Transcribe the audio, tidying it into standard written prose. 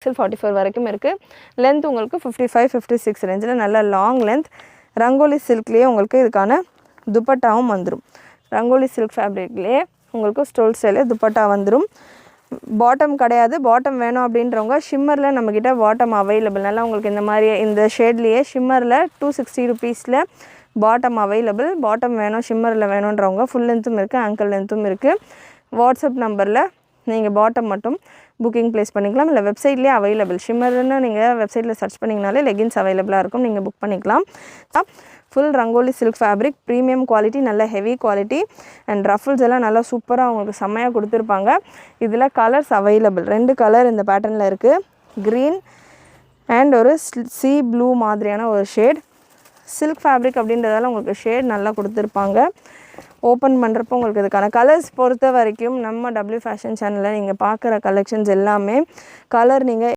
44 வரைக்கும் இருக்குது. லென்த் உங்களுக்கு 55, 56 ரேஞ்சில் நல்ல லாங் லென்த். ரங்கோலி சில்க்லேயே உங்களுக்கு இதுக்கான துப்பட்டாவும் வந்துடும். ரங்கோலி சில்க் ஃபேப்ரிக்லேயே உங்களுக்கு ஸ்டோல் ஸ்டைலே துப்பட்டா வந்துடும். பாட்டம் கிடையாது. பாட்டம் வேணும் அப்படின்றவங்க ஷிம்மரில் நம்மக்கிட்ட பாட்டம் அவைலபிள். நல்லா உங்களுக்கு இந்த மாதிரி இந்த ஷேட்லேயே ஷிம்மரில் 260 ருபீஸில் பாட்டம் அவைலபிள். பாட்டம் வேணும் ஷிம்மரில் வேணுன்றவங்க ஃபுல் லென்த்தும் இருக்குது, ஆங்கிள் லென்த்தும் இருக்குது. வாட்ஸ்அப் நம்பரில் நீங்கள் பாட்டம் மட்டும் புக்கிங் ப்ளேஸ் பண்ணிக்கலாம். இல்லை வெப்சைட்லேயே அவைலபிள். ஷிம்மர்னு நீங்கள் வெப்சைட்டில் சர்ச் பண்ணிங்கனாலே லெகின்ஸ் அவைலபிளாக இருக்கும், நீங்கள் புக் பண்ணிக்கலாம். Full rangoli silk fabric, premium quality, நல்ல ஹெவி குவாலிட்டி. அண்ட் ரஃபிள்ஸ் எல்லாம் நல்லா சூப்பராக உங்களுக்கு செம்மையாக கொடுத்துருப்பாங்க. இதில் கலர்ஸ் அவைலபிள். 2 கலர் இந்த பேட்டர்னில் இருக்குது. க்ரீன் அண்ட் ஒரு சீ ப்ளூ மாதிரியான ஒரு ஷேட். சில்க் ஃபேப்ரிக் அப்படின்றதால உங்களுக்கு ஷேட் நல்லா கொடுத்துருப்பாங்க. ஓப்பன் பண்ணுறப்போ உங்களுக்கு இதுக்கான கலர்ஸ் பொறுத்த வரைக்கும் நம்ம W ஃபேஷன் சேனலில் நீங்கள் பார்க்குற கலெக்ஷன்ஸ் எல்லாமே கலர் நீங்கள்